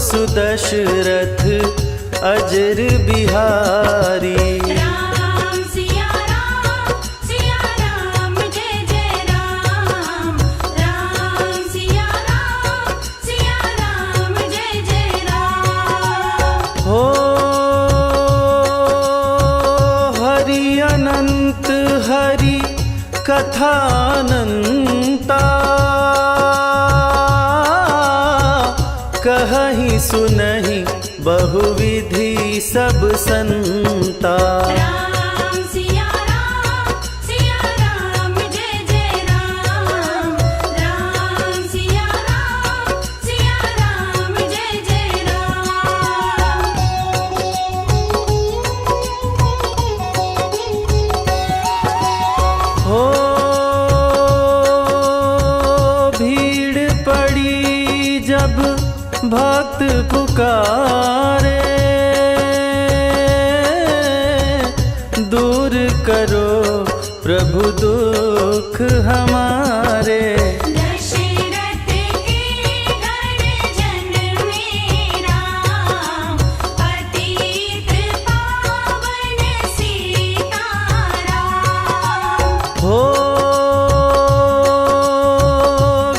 सुदशरथ अजर बिहारी। राम सिया राम जय जय राम। राम सिया राम जय जय राम। हो हरि अनंत हरि कथानंता, कहहि सुनहि बहुविधि सब संता। राम सिया राम जय जय राम। राम सिया राम जय जय राम। हो भीड़ पड़ी जब भक्त पुकारे, दूर करो प्रभु दुख हमारे। दशरथ के घर जन्मे राम, पतित पावन सीताराम। हो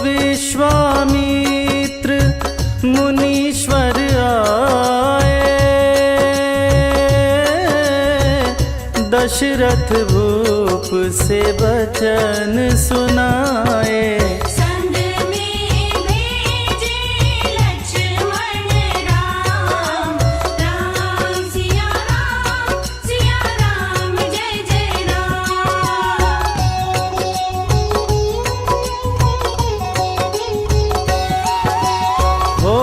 विश्वामित्र मुनीश्वर आए, दशरथ भूप से वचन सुनाए। संग में भेजे लक्ष्मण राम। राम सिया राम जय जय राम। हो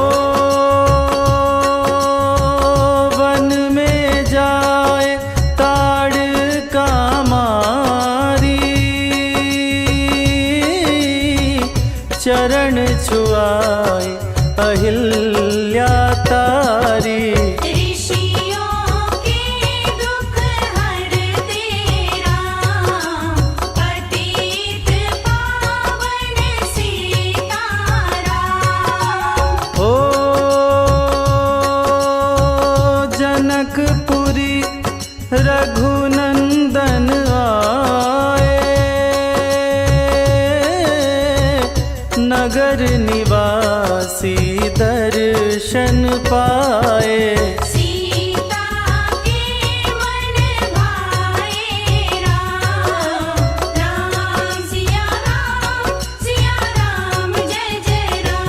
वन में जाए ताड़ का मारी, चरण छुआए अहिल्या तारी। ऋषियों के दुख हरते राम, पतित पावन सीताराम। हो जनकपुरी रघुनंदन आए, नगर निवासी दर्शन पाए। सीता के मन भाए राम। राम सिया राम जय जय राम।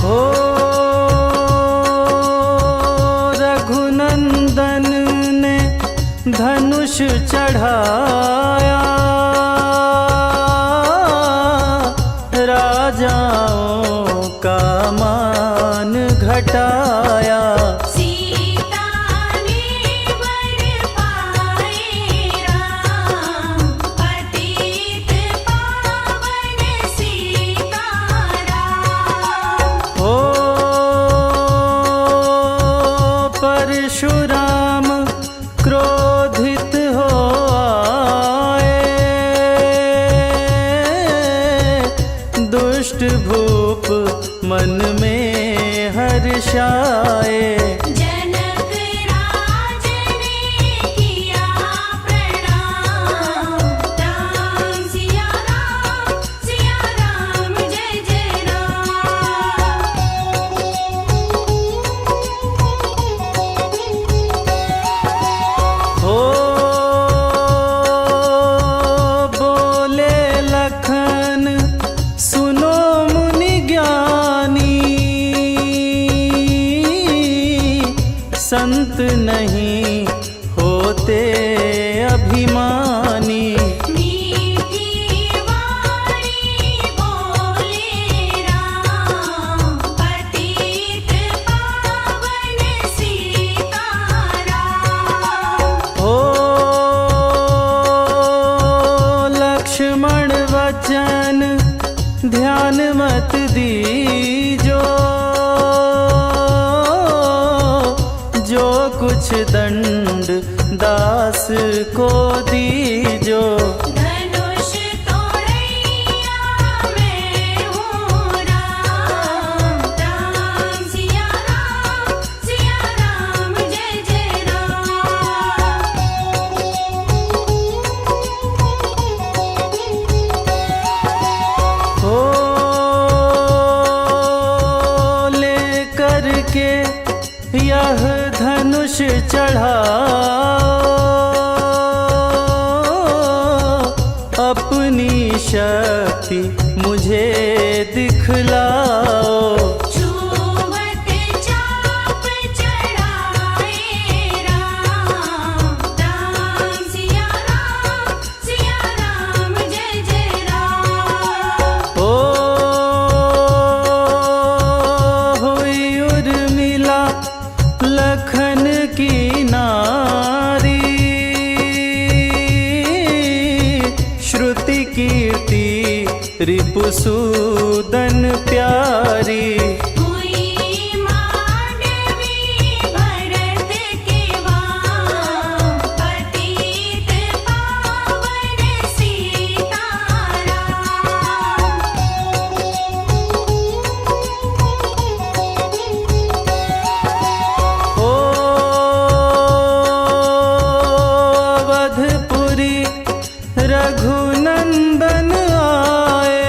हो रघुनंदन ने धनुष चढ़ाया, राजाओं का मान घटाया। सीता ने वर पाए राम, पतित पावन सीताराम। हो परशुराम क्रोधित हो आए, दुष्ट भूप मन में हर्षाए। जनक राज ने किया प्रणाम। राम सिया राम जय जय राम। हो बोले लखन सुनो मुनि ज्ञानी, संत नहीं होते अभिमानी। मीठी वाणी बोले राम, पतित पावन सीताराम। हो लक्ष्मण वचन ध्यान मत दीजो, जो कुछ दंड दास को दीजो। धनुष तो शक्ति मुझे दिखलाओ। छूवत चाप चढ़ाए राम, राम सिया राम जय जय राम। ओ हुई उर्मिला लखन की नारी, श्रुति कीर्ति रिपुसूदन प्यारी। हुई मांडवी भरत के वाम, पतित पावन सीताराम। ओ अवधपुरी रघुनंदन आए,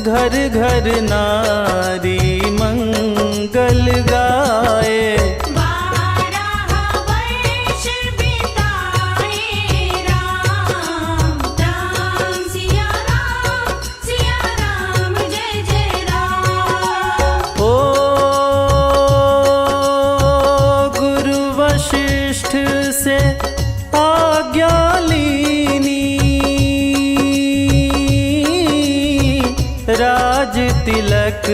घर घर नारी मंगल गाए। 12 वर्ष बिताए राम, राम सिया राम जय जय राम। ओ गुरु वशिष्ठ से आज्ञा लीनी, राज तिलक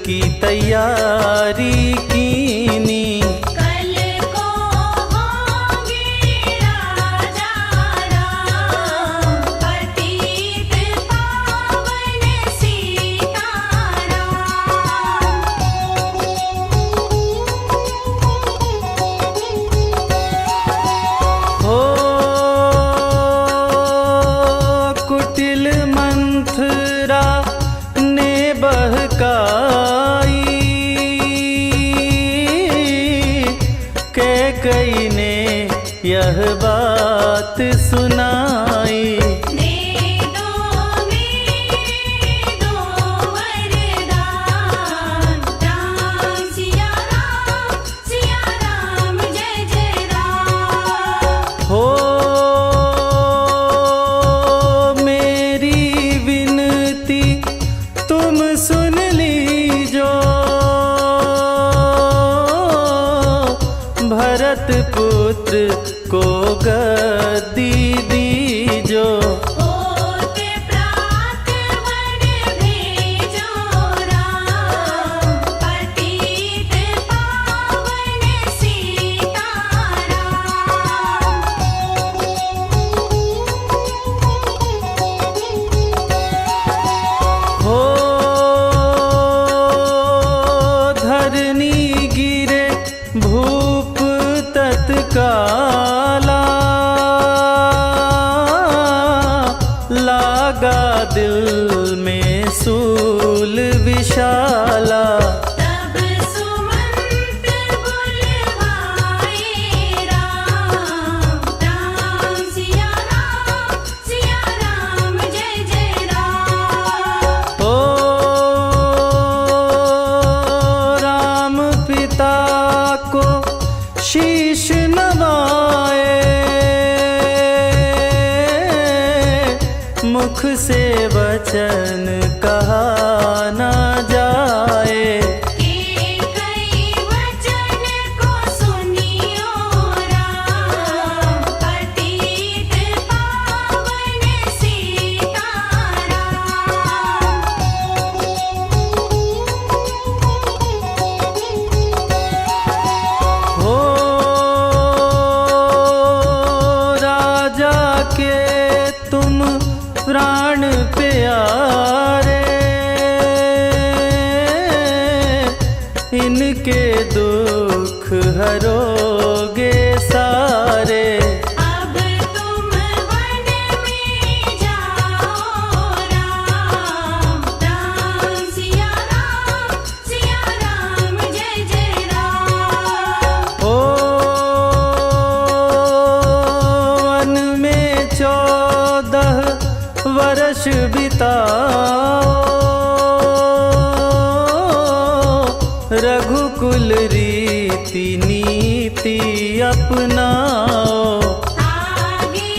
की तैयारी कीनी। कल को होंगे राजा राम, पतित पावन सीताराम। हो कुटिल मंथरा ने बहकाई, कैकई ने यह बात सुनाई। दे दो मेरे दो वरदान, राम सिया राम जय जय राम। हो मेरी विनती तुम सुन लीजो, भरत पुत्र को गद्दी दीजो। होत प्रात वन भेजो राम, पतित पावन सीताराम। हो धरनी गिरे भूप तत्काला, लागा दिल में सूल विशाला। तब सुमंत बुलवाए राम, राम सिया राम जय जय राम। ओ राम पिता को शीश नवाए, मुख से वचन कहा न जाए। के कई वचन को सुनियो राम, पतित पावन सीताराम। हो राजा के तुम प्राण प्यारे, इनके दुख हरोगे सारे। अब तुम वन में जाओ राम, राम सिया राम जय जय राम। ओ वन में 14 वर्ष बिताओ, रघुकुल रीति नीति अपनाओ। आगे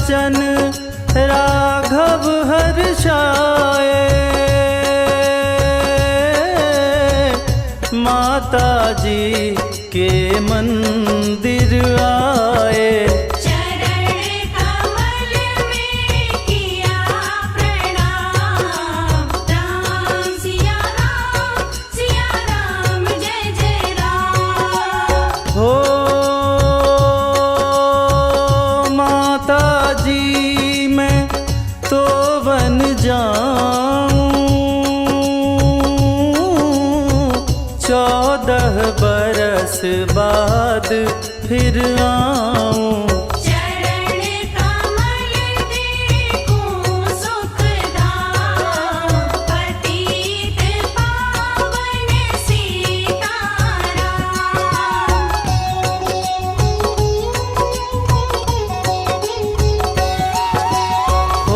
बचन राघव हर्षाए, माता जी के मंदिर आए। चरण कमल में किया प्रणाम, राम सिया राम जय जय राम। हो माता जी मैं तो बन जाऊं, 14 बरस बाद फिर आऊं। चरण कमल देखूं सुखधाम, पतित पावन सीताराम। ओ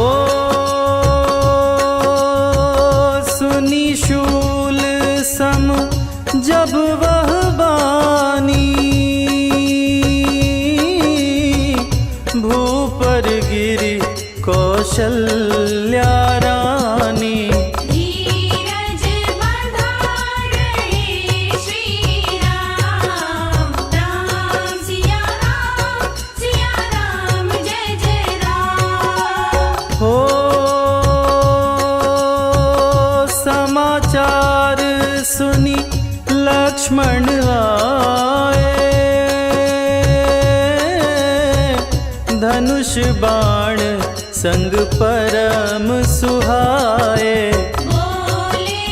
सुनी शूल सम जब वह बानी, भूपर गिरी कौशल्या रानी। धीरज बंधा रहे श्री राम, राम सिया राम जय जय राम। हो समाचार सुनी लक्ष्मण आए, धनुष बाण संग परम सुहाए। बोले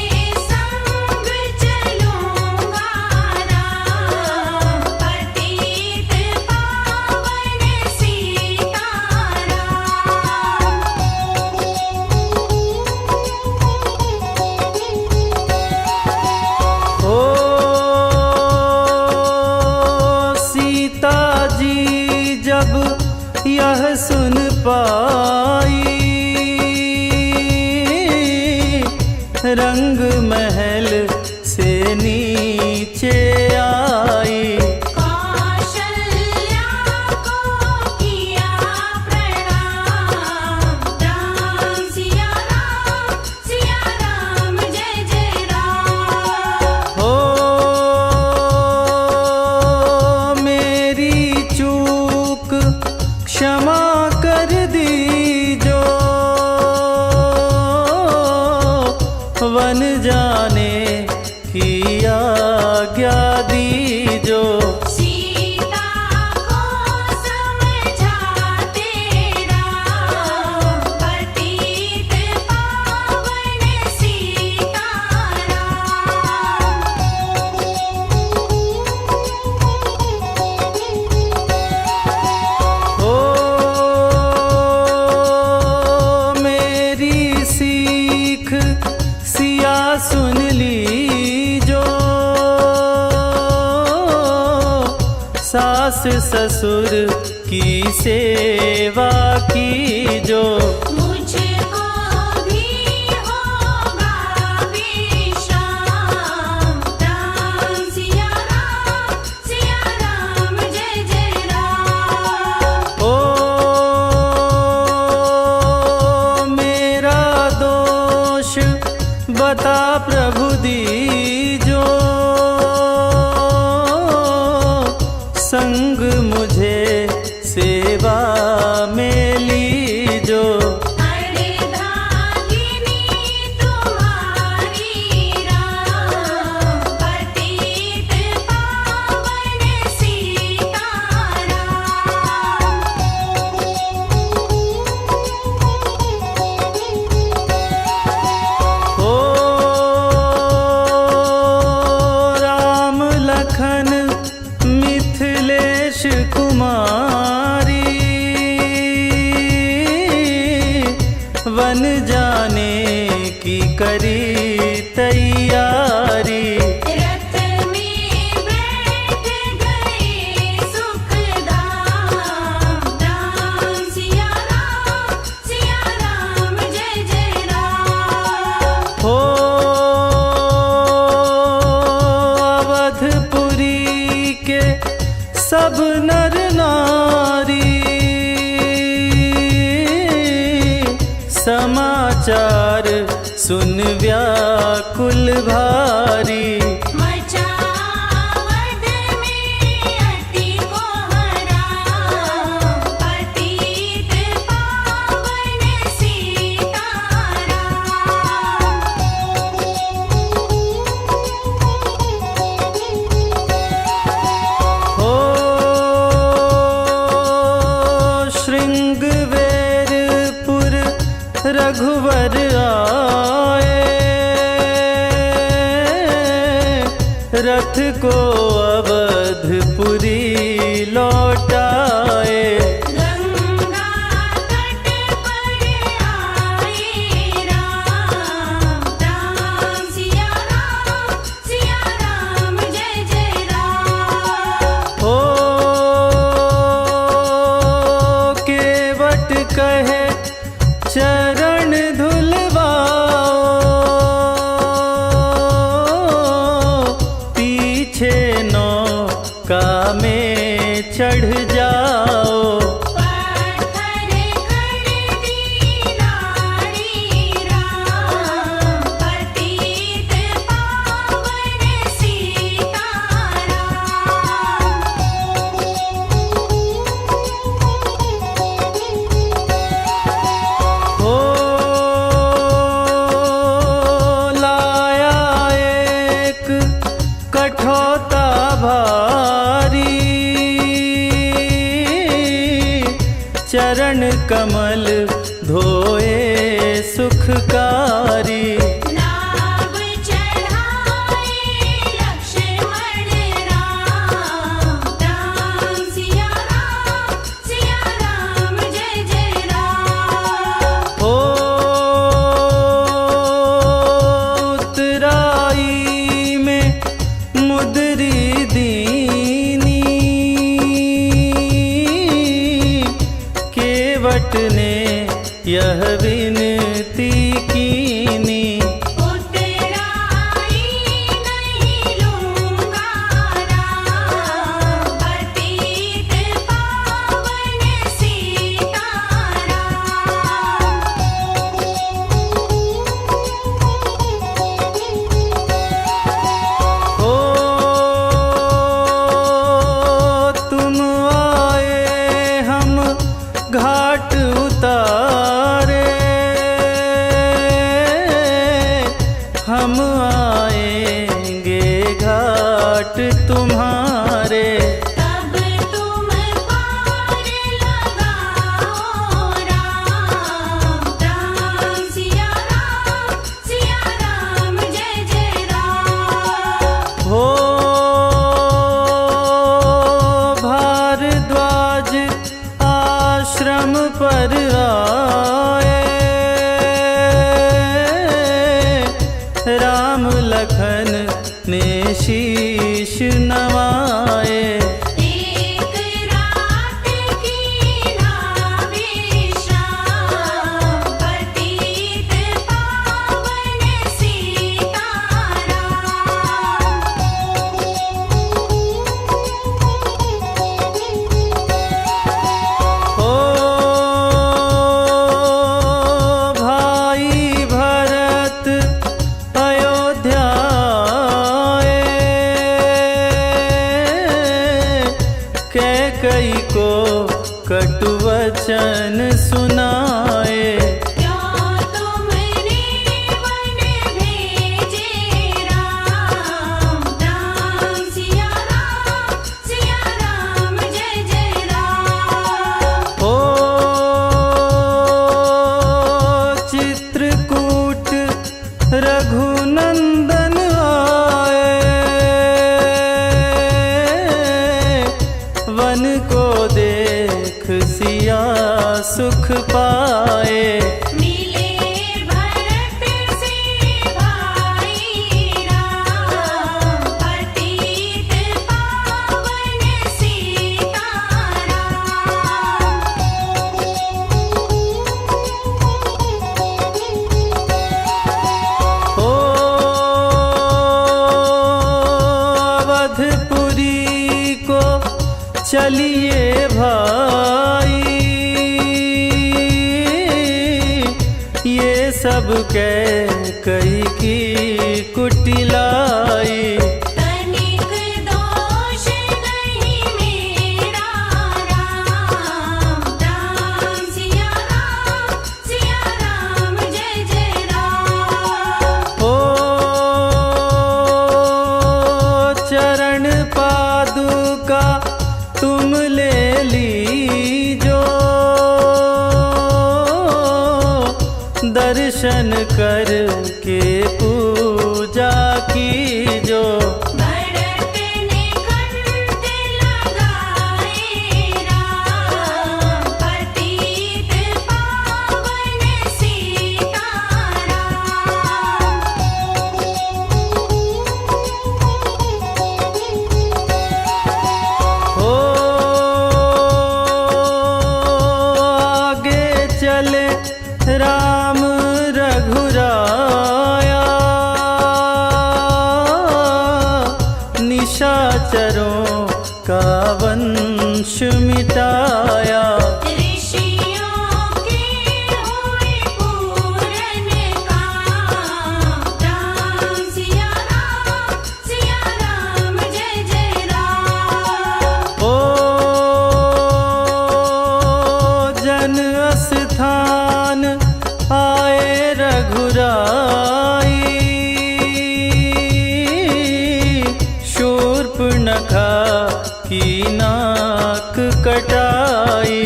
संग चलूंगा राम, पतित पावन सीताराम। ओ सीता जी जब यह सुन पाई, रंग महल से नीचे आई। कौशल्या को किया प्रणाम, राम सिया राम जय जय राम। हो मेरी चूक क्षमा कर दीजो, वन जाने की आज्ञा दीजो। सीता को समझाते राम, पतित पावन सीताराम। ओ मेरी सीख सिया सुन लीजो, सास ससुर की सेवा कीजो। मुझको भी होगा विश्राम, राम सिया राम जय जय राम। ओ मेरा दोष बता प्रभु दीजो, संग मुझे सेवा में लीजो। अर्धांगिनी तुम्हारी राम, पतित पावन सीताराम। ओ राम लखन मिथिलेश कुमारी, वन जाने की करी तैयारी। रथ में बैठ गए सुखधाम, राम सिया राम जय जय राम। हो अवधपुरी के सब नर नारी, पुकार सुन व्याकुल भारी। मचावद में अति को हरा, पतित पावन सीताराम। हो श्रृंगवेरपुर रघुवर आए, रथ को अवधपुरी लौटाए। गंगा तट पर आए राम, राम सिया राम जय जय राम। हो केवट कहे चरण धुलवाओ, पीछे नौका में चढ़ जाओ। पत्थर कर दी नारी राम, पतित पावन सीताराम। हो लाया एक कठौता भारी, चरण कमल धोए सुखकारी। नाव चढ़ाए लक्ष्मण राम, राम सिया राम जय जय राम। हो उतराई में मुदरी दीनी, केवट ने यह विनती कीनी। उतराई नहीं लूँगा राम, पतित पावन सीताराम। हो तुम आए हम घाट उतारे, हम आएंगे घाट तुम्हारे। तब तुम पार लगाओ राम, राम सिया राम जय जय राम। हो भारद्वाज आश्रम पर आए, राम लखन ने शीश नवाए। एक रात की नाविश्राम, पतित पावन सीताराम। हो भाई भरत अयोध्या आए, कैकई को कटु वचन सुनाए। क्यों तुमने वन भेजे राम, राम सिया राम जय जय राम। हो चित्रकूट रघुनंदन आए, वन को देख सिया सुख पाए। मिले भरत से भाई राम, पतित पावन सीताराम। हो अवधपुरी को चलिए भाई, ये सब कैकई की कुटिलाई। तनिक दोष नहीं मेरा राम राम सिया राम जय जय राम। ओ चरण पादुका तुम ले लीजो, दर्शन करके पूजा कीजो। भरत ने कंठ लगाए राम, पतित पावन सीताराम। हो आगे चले राम रघुराया, निशाचरों का वंश मिटाया। ऋषियों के हुए पूरन काम, राम सिया राम जय जय राम। ओ जन स्थान आए रघुराई, शूर्पणखा की नाक कटाई।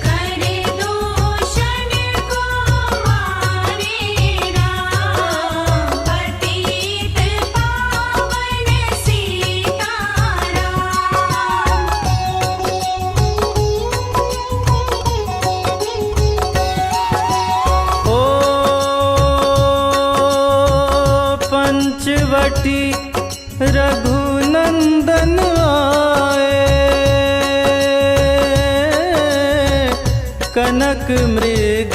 कर दूषण को मारे राम, पतित पावन सीताराम। ओ पंचवटी रघुनंदन आए, कनक मृग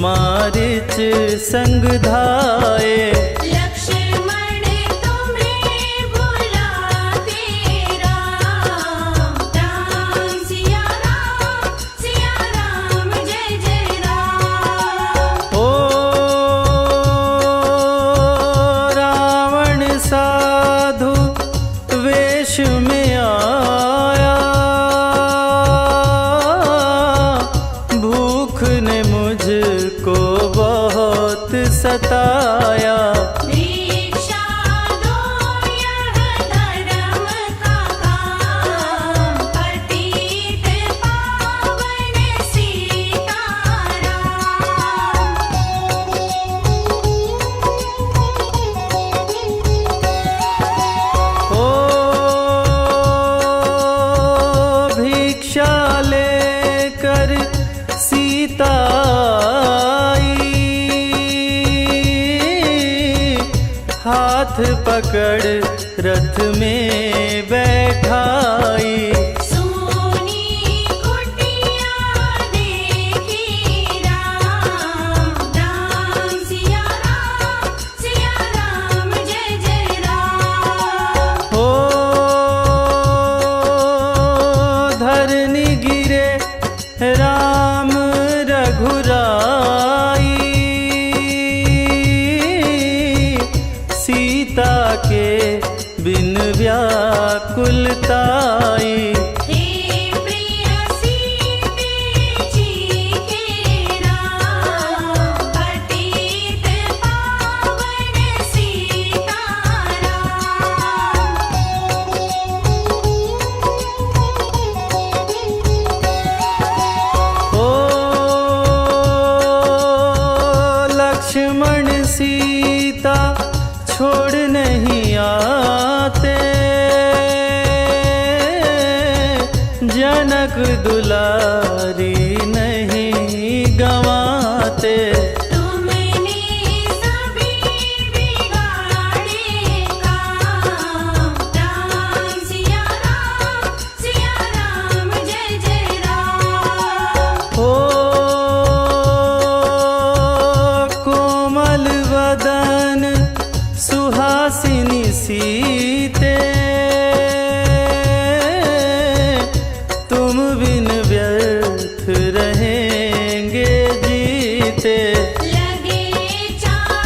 मारिच संग धाये। लक्ष्मण तुम्हें बुलाते राम, राम सिया राम जय जय राम। ओ रावण साधु वेश में आया, भूख ने मुझको बहुत सताया। भिक्षा दो यह धर्म का काम, पतित पावन सीताराम। ओ भिक्षा लेकर सीता आई, हाथ पकड़ रथ में बैठाई। सोनी कुटिया देखी राम, राम सिया राम जय जय राम। ओ धरनी गिरे राम रघुराई, सीता के बिन व्याकुलताई। हे प्रिय सीते जी के राम, पतित पावन सीताराम। ओ लक्ष्मण सीता छोड़ नहीं आते, जनक दुलारी नहीं गंवाते। तुमने सभी बिगाड़े काम, राम सिया राम जय जय राम। ओ कोमल वदन सुहासिनी सीते, तुम बिन व्यर्थ रहेंगे जीते। लगे चार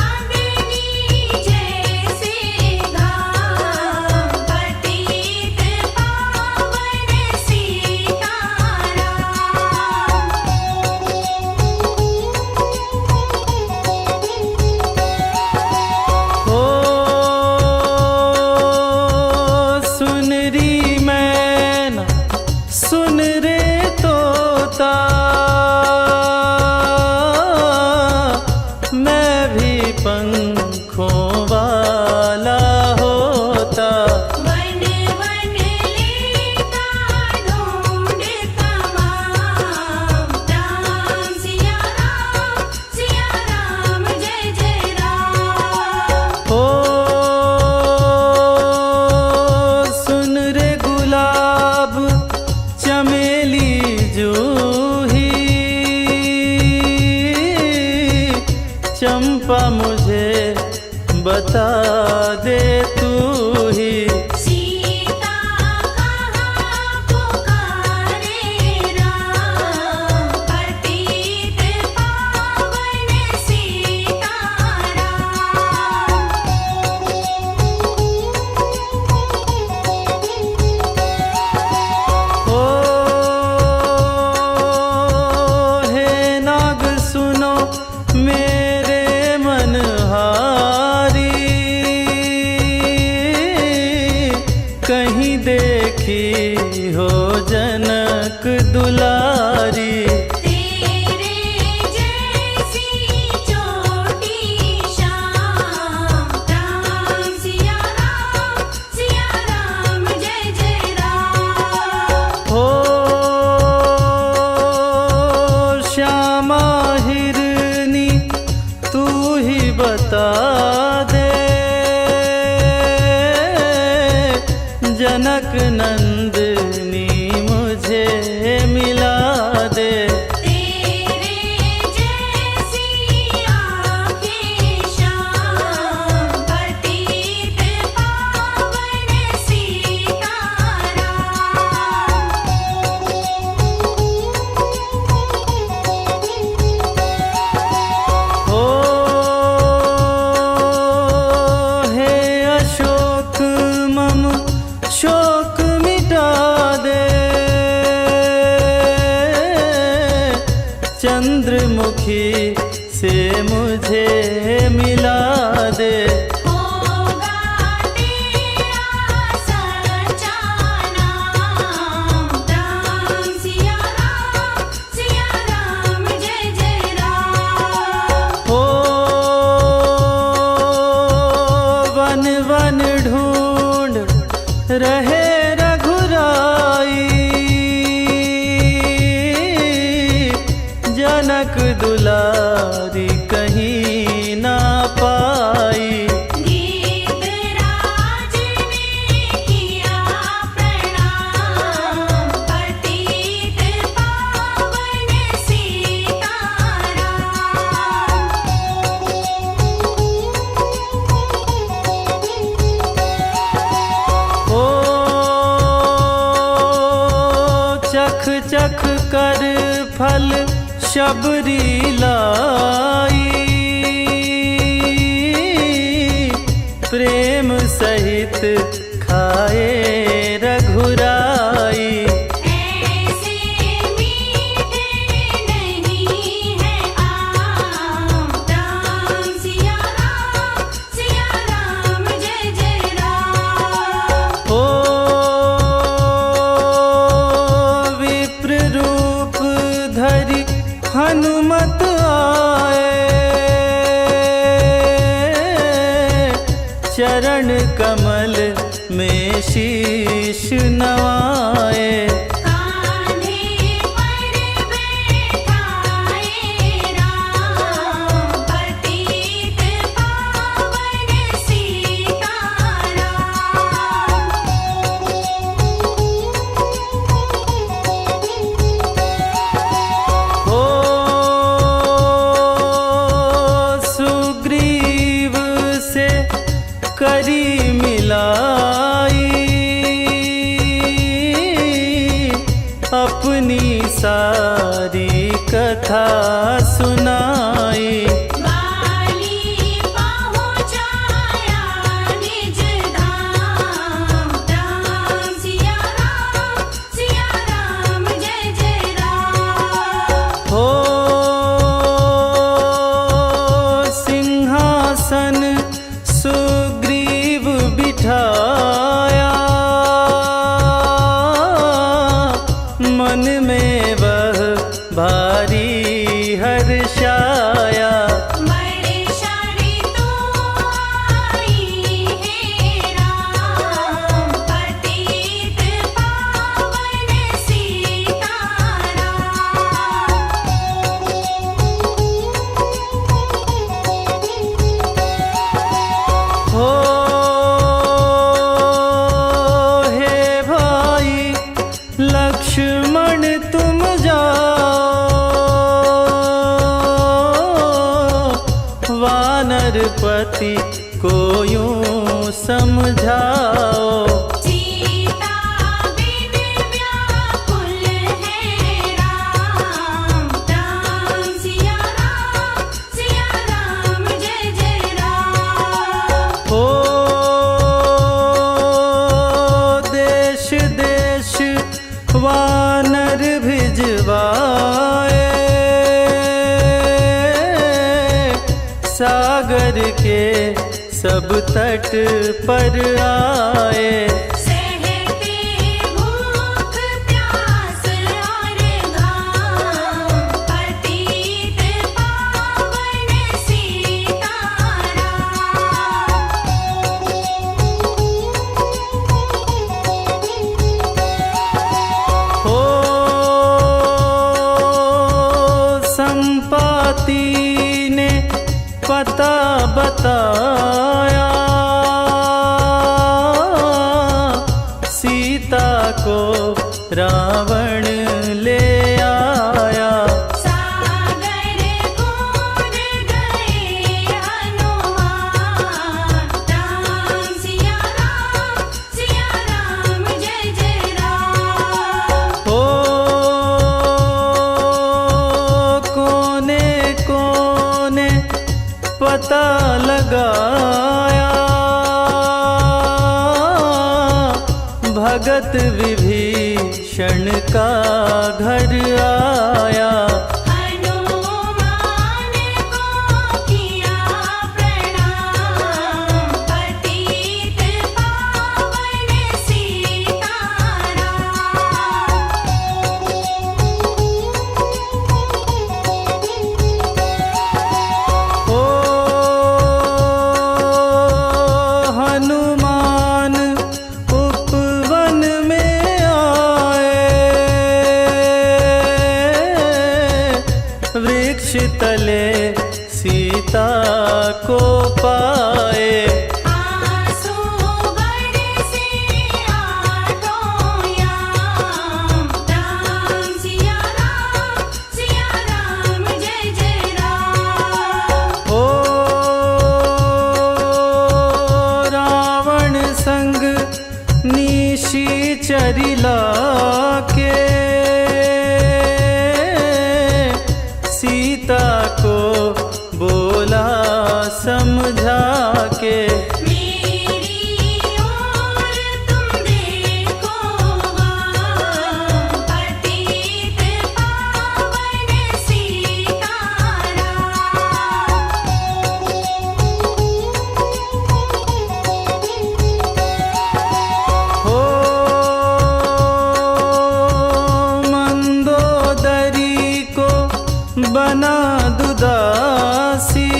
सुखों वाला होता। वन वन लेता ढूंढता माम, राम सिया राम जय जय राम। ओ सुन रे गुलाब चमेली जूही, चंपा मुझे बता दे तू ही। सीता कहाँ पुकारे राम, पतित पावन सीताराम। ओ हे नाग सुनो मेरे मनहारी, कहीं देखी हो जनक दुलारी। तेरे जैसी चोटी शाम, राम सिया राम जय जय राम। हो श्यामा हिरनी तू ही बता दे, जनक नंदनी मुझे मिला दे। तेरे जैसी आँखें शाम, पतित पावन सीताराम। ओ हे अशोक मम शोक मिटा दे, चंद्रमुखी से मुझे मिला दे। होगा तेरा सच्चा नाम, राम सिया राम जय जय राम। ओ वन वन ढूंढ रहे रघुराई, जनक दुलारी कहीं ना पाई। गीतराज ने किया प्रणाम, पतित पावन सीताराम। ओ चख चख कर फल शबरी लाई, प्रेम सहित खाए रघुराई। ऐसे मीठे नहीं है आम, राम सिया राम जय जय राम। ओ विप्र रूप धरि हनुमत आए, चरण कमल में शीश नवाए। कान्हे पर बैठाए राम, पतित पावन सीताराम। ओ सुग्रीव से करी मिलाई, अपनी सारी कथा सुनाई। बाली पहुँचाया निज धाम, राम सिया राम जय जय राम। हो सिंहासन सुग्रीव बिठाया, मन में वह भारी हर पति को यूं समझाओ। सीता बिन व्याकुल है राम, राम सिया राम जय जय राम। ओ देश देश वानर भिजवाए, सागर के सब तट पर आए। सहते भूख प्यास और घाम, पतित पावन सीताराम। हो संपाति ने पता बताया, सीता को रावण ले आया। सागर कूद गए हनुमान, राम सिया राम जय जय राम। हो कोने कोने पता लगाया, भगत विभीषण का घर आया। हनुमान को किया प्रणाम, पतित पावन सीताराम। ओ हनुमान उपवन में आए, वृक्ष तले सीता को पाए। आंसू बरसे आँखों याम, राम सिया राम जय जय राम। ओ रावण संग निशाचरिला के, सीता को बोला समझा के। मेरी ओर तुम देखो वहाँ, पतित पावन सीताराम। हो मंदोदरी को बना दुदासी,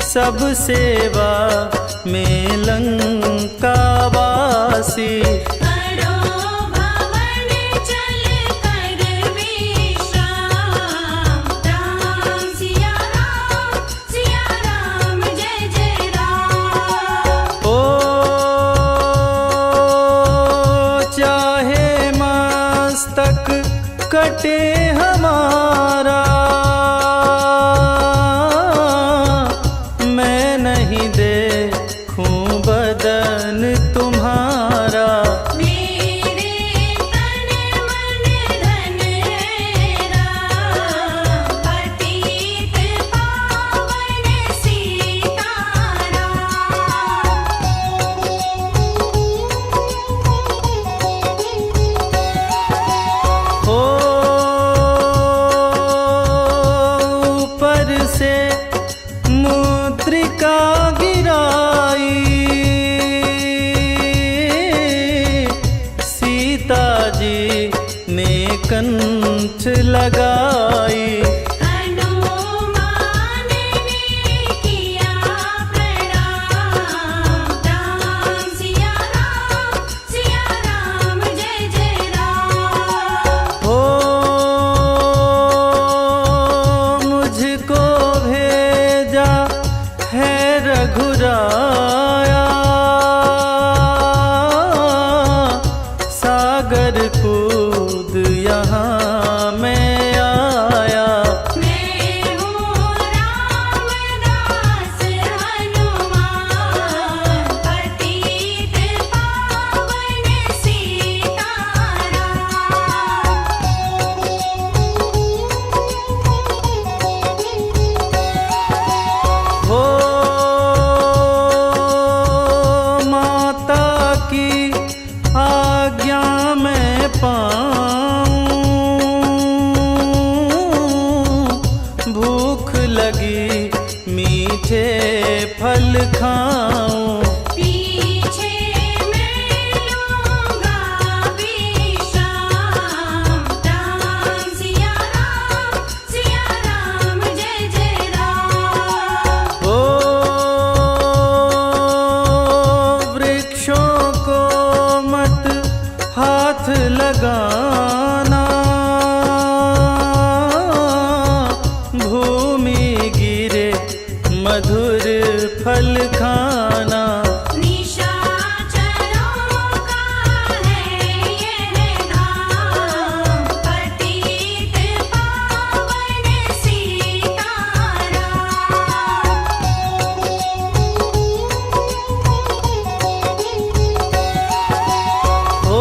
सब सेवा में लंकावासी। करो भवन चल कर विश्राम, राम सिया राम जय जय राम। ओ चाहे मस्तक कटे हमारा, मैं नहीं देखूं बदन तुम्हारा। मेरे तन मन धन है राम, पतित पावन सीताराम। हो मीठे फल खाऊं। पीछे मैं लूँगा विश्राम। राम सिया राम जय जय राम। ओ वृक्षों को मत हाथ लगाना, भूमि गिरे मधुर फल खाना। निशाचरों का है यह धाम, पतित पावन सीताराम। ओ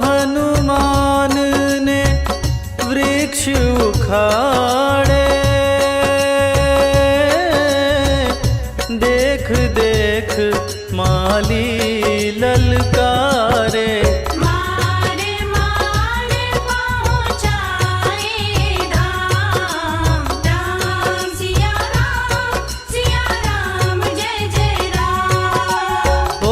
हनुमान ने वृक्ष उखाड़े, देख देख माली ललकारे। मार मार पहुँचाए धाम। राम सिया राम जय जय राम। ओ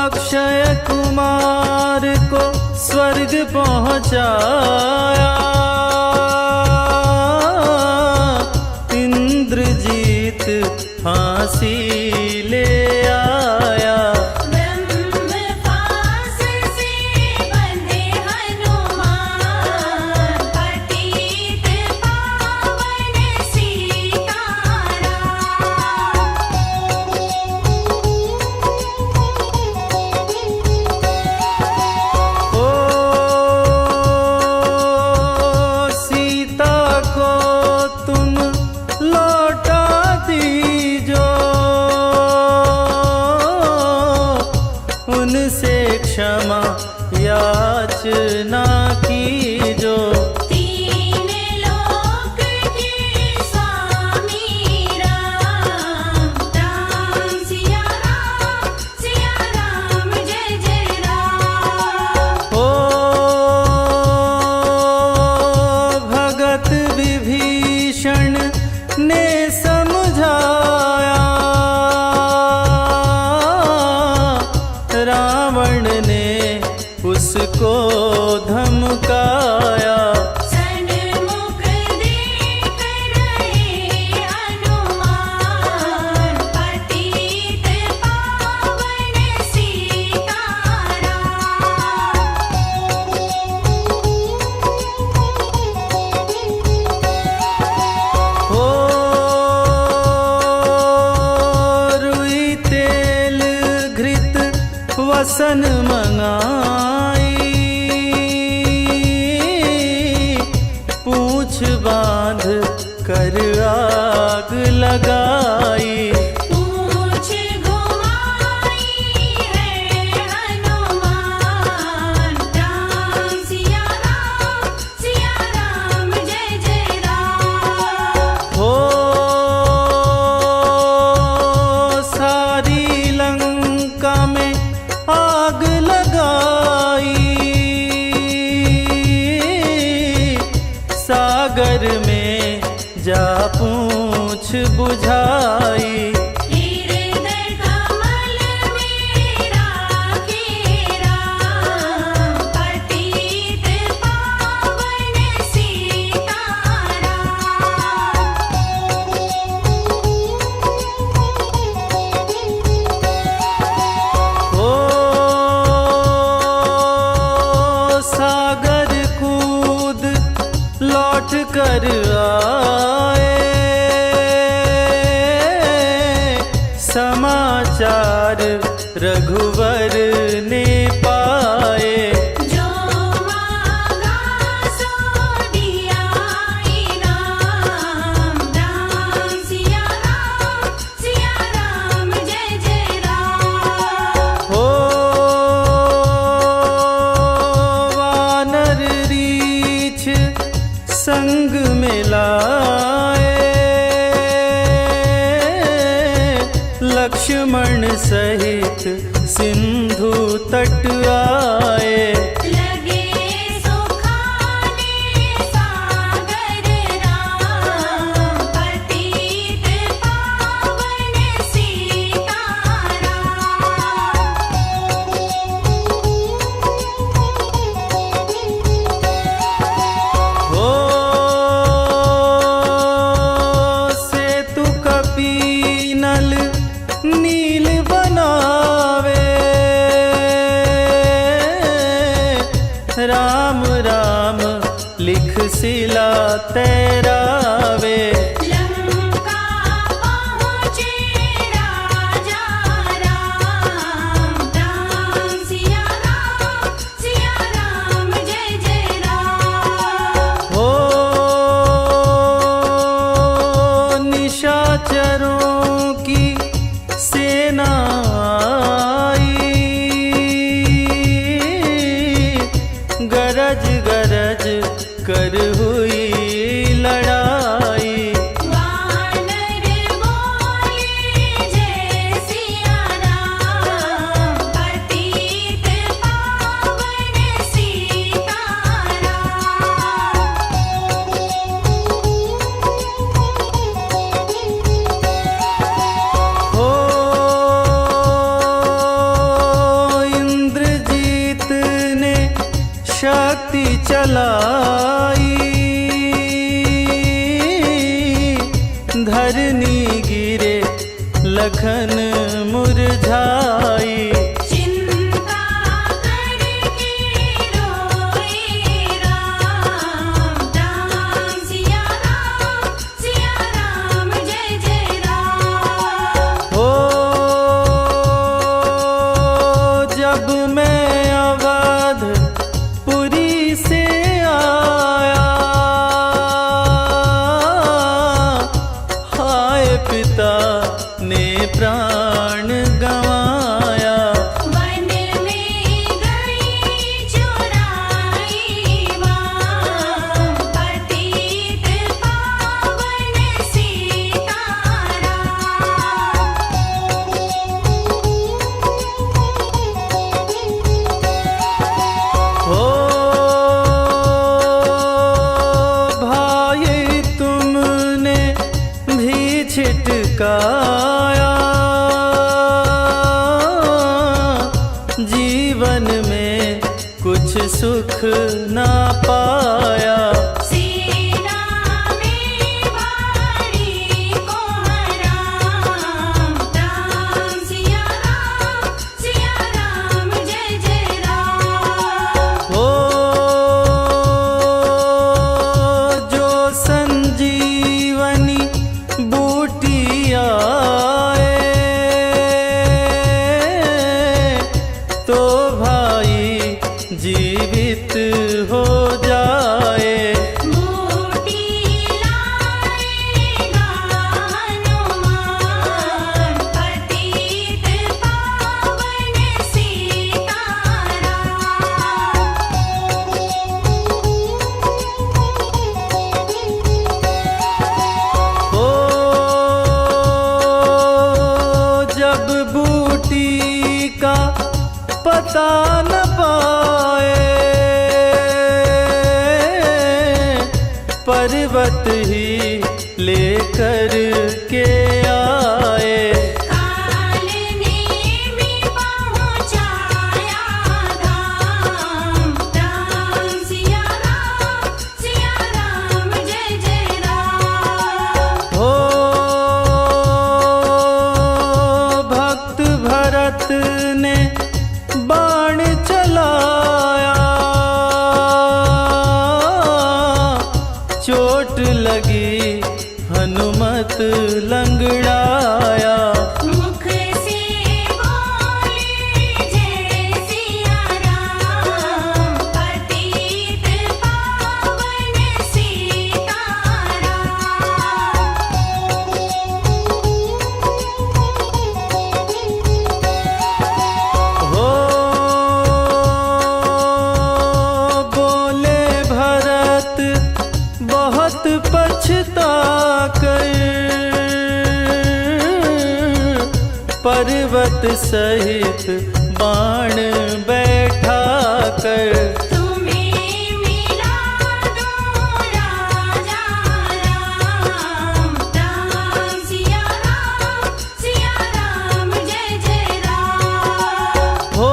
अक्षय कुमार को स्वर्ग पहुँचाया, इंद्रजीत फांसी ले आया। ब्रह्म पास से बंधे हनुमान, पतित पावन सीताराम। ओ सीता को तुम लौटा दीजो, उनसे क्षमा याचना कीजो। तीन लोक के स्वामी राम। राम सिया राम जय जय राम। ओ भगत विभीषण ने समझाया, रावण ने उसको धमकाया। सन्मुख देख रहे हनुमान, पतित पावन सीताराम। ओ रुई तेल घृत वसन मंगाई, पूछ बांध कर आग लगाई। पूछ घुमाई है हनुमान। राम सिया राम जय जय राम। हो सारी लंका में आग लगाई, सागर में जा पूछ बुझाई। हृदय कमल में राखे राम, पतित पावन सीताराम। ओ सागर कूद लौट कर आए, समाचार रघुवर ने पाए। जो मांगा सो दिया इनाम। राम सिया राम जय जय राम। हो वानर रीछ संग मिलाए, लक्ष्मण सहित सिंधु तट आए। लगे सुखाने शिला तैरावे। लंका पहुँचे राजा राम, राम सिया राम जय जय राम। हो निशाचरों की सेना आई, गरज गरज कर हुई लड़ाई। वानर बोले जय सिया राम, पतित पावन सीताराम। हो इंद्रजीत ने शक्ति चलाई, धरनी गिरे लखन मुरझाई। चिंता करके रोए राम, राम सिया राम जय जय राम। हो जब मैं अवधपुरी से आया, हाय पिता ने प्राण गंवाया। वन में गई चुराई वाम, पतित पावन सीताराम। हो भाई तुमने भी छिटकाया, जीवन में कुछ सुख ना पाया। सीना में वाणी को हराम, राम सिया राम जय जय राम। हो जो संजीवनी बूटी आए, तो भाई जीवित हो जाए। बूटी लाएगा हनुमान, पतित पावन सीताराम। हो जब बूटी का पता न पाए, पर्वत ही लेकर के आए। काल ने भी पहुँचाया धाम, राम सिया राम जय जय राम। हो भक्त भरत ने बाण चलाया, चोट लगी हनुमत लंगड़ाया। मुख से बोले जय सिया राम, पतित पावन सीताराम। हो बोले भरत बहुत पछता कर, पर्वत सहित बाण बैठा कर। तुम्हें मिला दो राजा राम, राम सिया राम जय जय राम। हो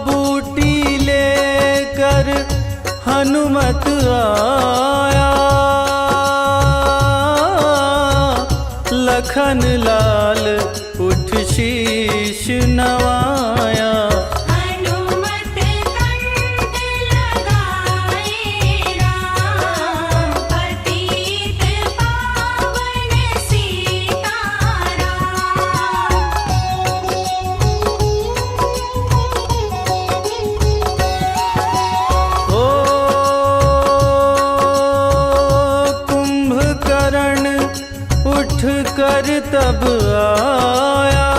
बूटी लेकर हनुमत आया, लखन लाल उठ शीश नवाया। हनुमत कंठ लगा तब आया,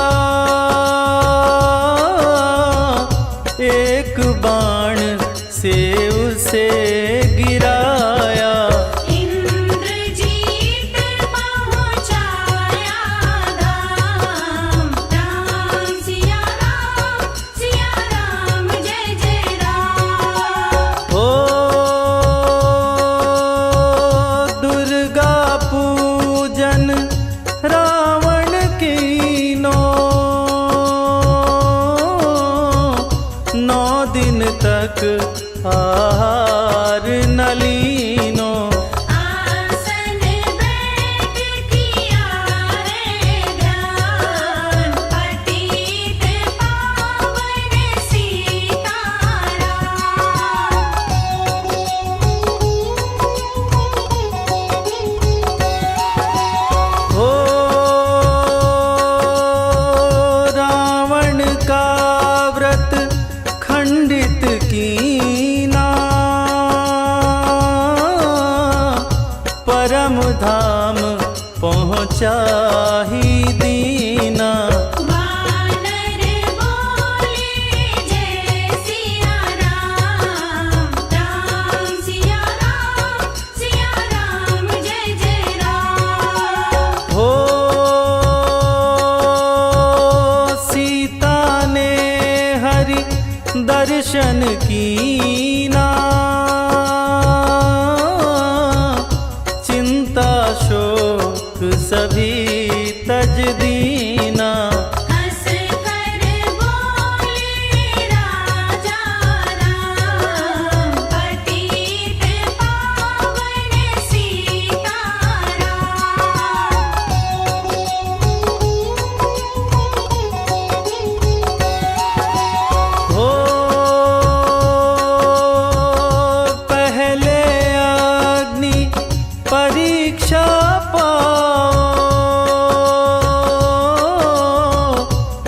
एक बाण से उसे गिराया। इंद्रजीत पहुँचाया धाम, राम सिया राम जय जय राम। ओ दुर्गा पूजन रावण कीनो, 9 दिन तक आहार न लीनो। आसन बैठ किया रे ध्यान, पतित पावन सीताराम। ओ रावण का व्रत खंडित कीना, परम धाम पहुँचा ही दीना। वानर बोले जय सिया राम, राम सिया राम जय जय राम। हो सीता ने हरि दर्शन कीना, चिंता शोक सभी तज दीना। हंस कर बोले राजा राम, पतित पावन सीताराम। हो पहले अग्नि परीक्षा पाओ,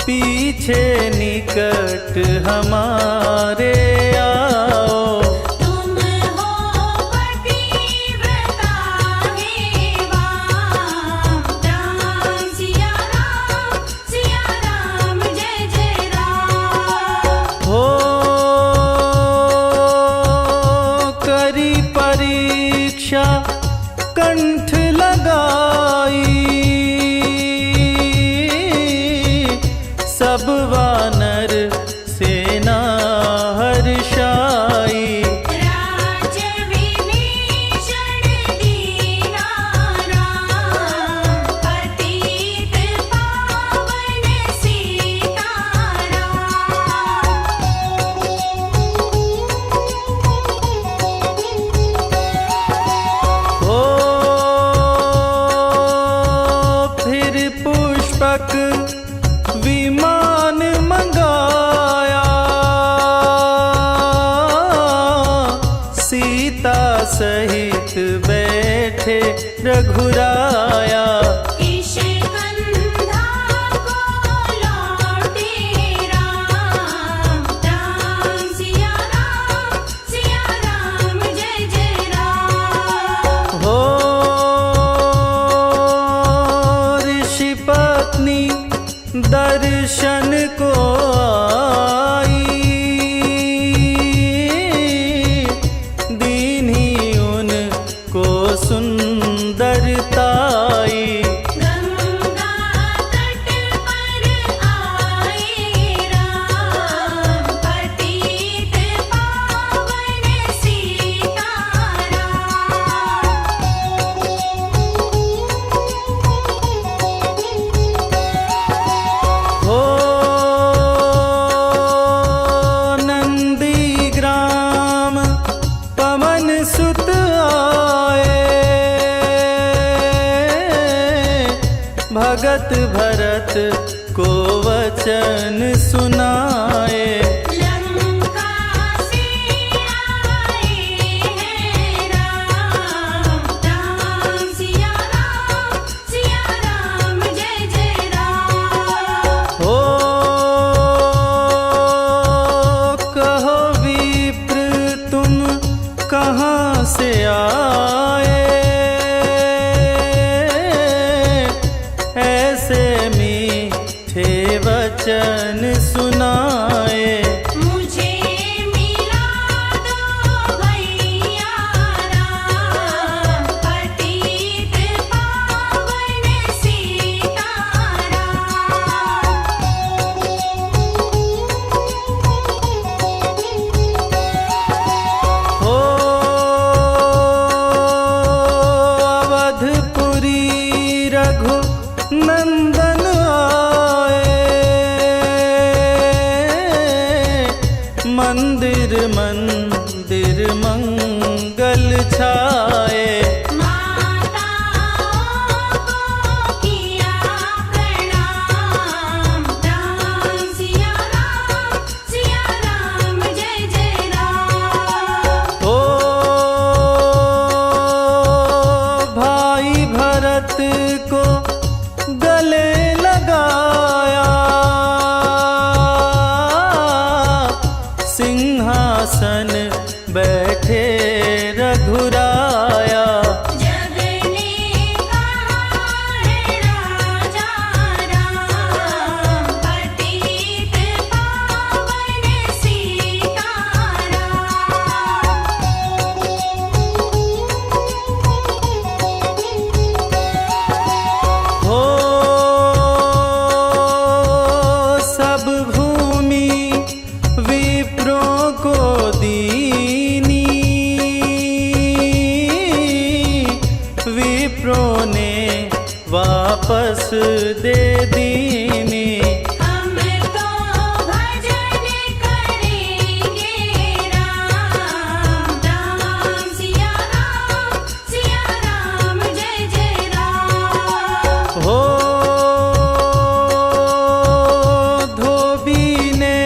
पीछे निकट हमारे आओ। तुम हो पतिव्रता हेवाम, राम सिया राम जय जय राम। हो करी परीक्षा कंठ लगाई, सब वानर सेना हर्षाई। राज विभीषण दीना राम, पतित पावन सीताराम। हो फिर पुष्पक विमान मंगाया, सीता सहित बैठे रघुराया। किष्किंधा को लौटे राम, राम सिया राम जय जय राम। हो ऋषि पत्नी दर्शन को आई, दीन्ही उनको सुंदरताई। गंगा तट पर आए राम, पतित पावन सीताराम। हो नंदीग्राम पवन सुत आए, भगत भरत को वचन सुनाए। लंका से आए हैं राम, राम सिया राम जय जय राम। हो कहो विप्र तुम कहाँ से आए, मंगल छाए। माताओं को किया प्रणाम, राम सिया राम जय जय राम। ओ भाई भरत को गले लगाया, सिंहासन बैठे रघुराया। जग ने कहा है राजा राम, पतित पावन सीताराम। हो सब भूमि विप्रों को दीनी, विप्रों ने वापस दे दीनी। हम तो भजन करेंगे राम, राम सिया राम जय जय राम। हो धोबी ने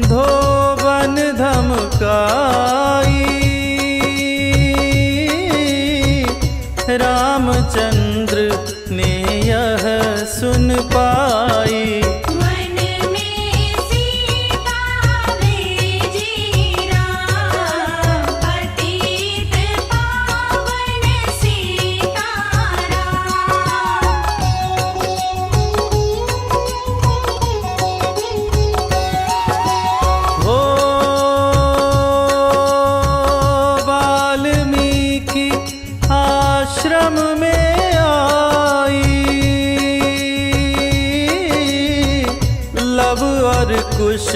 धोबन धमकाई, रामचंद्र ने यह सुन पाई। मन में सीता भेजी राम, पतित पावन सीताराम। हो वाल्मीकि आश्रम में आई, लव और कुश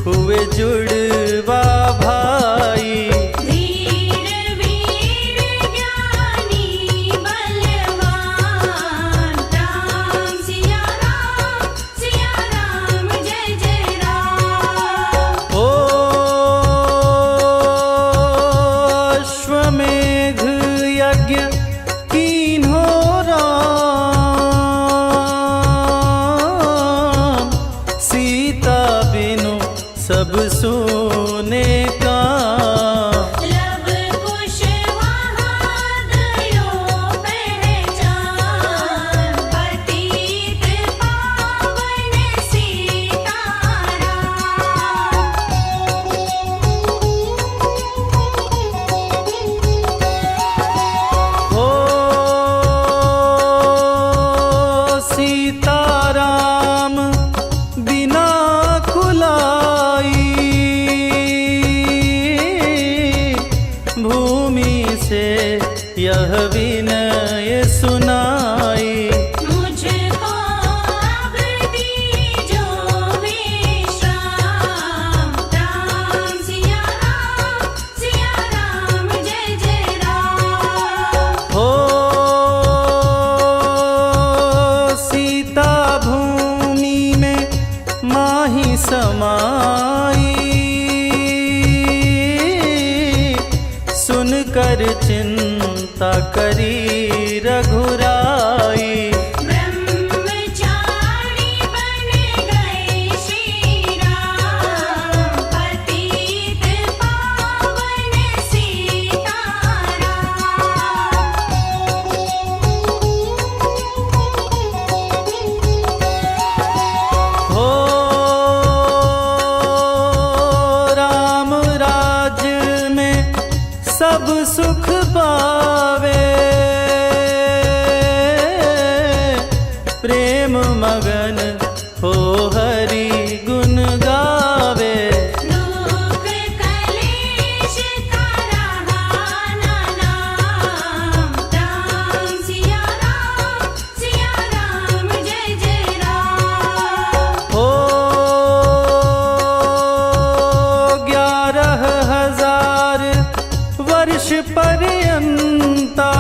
हुए जुड़वा भाई। धीर वीर ज्ञानी बलवान, राम सिया राम जय जय राम। ओ अश्वमेध यज्ञ कीन्हो राम, सीता बिनु सब सोने का। लब कुश वहाँ गयो पहचान, पतित पावन सीताराम। हो सीताराम बिना कुलाई, भूमि से यह विनय सुनाई। मुझको अब दीजो विश्राम, राम सिया राम जय जय राम। हो सीता भूमि में माही समाई, सुनकर चिंता करी रघुराई। ब्रह्मचारी बन गए श्री राम, पतित पावन सीताराम। हो राम राज्य में सब सुख पावे, प्रेम मगन हो हरि गुण गावे। दुख कलेश का रहा न नाम, राम सिया राम जय जय राम। हो 11,000 वर्ष पर्यंता,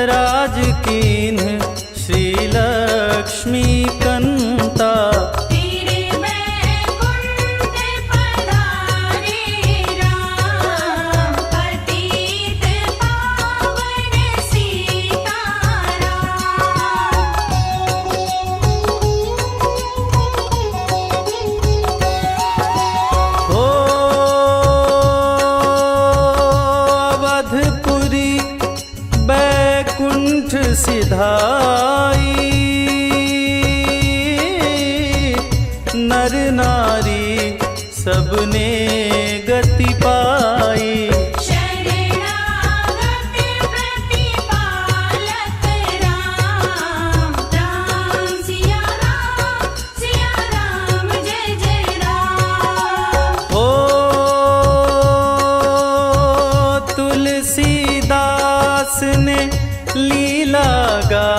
राज कीन्ह श्री लक्ष्मी कंता। तेरे बैकुंठ धाई, नर नारी सबने गति पाई। शरणागत प्रतिपालक राम, राम सिया राम जय जय राम। ओ तुलसीदास ने लीला गा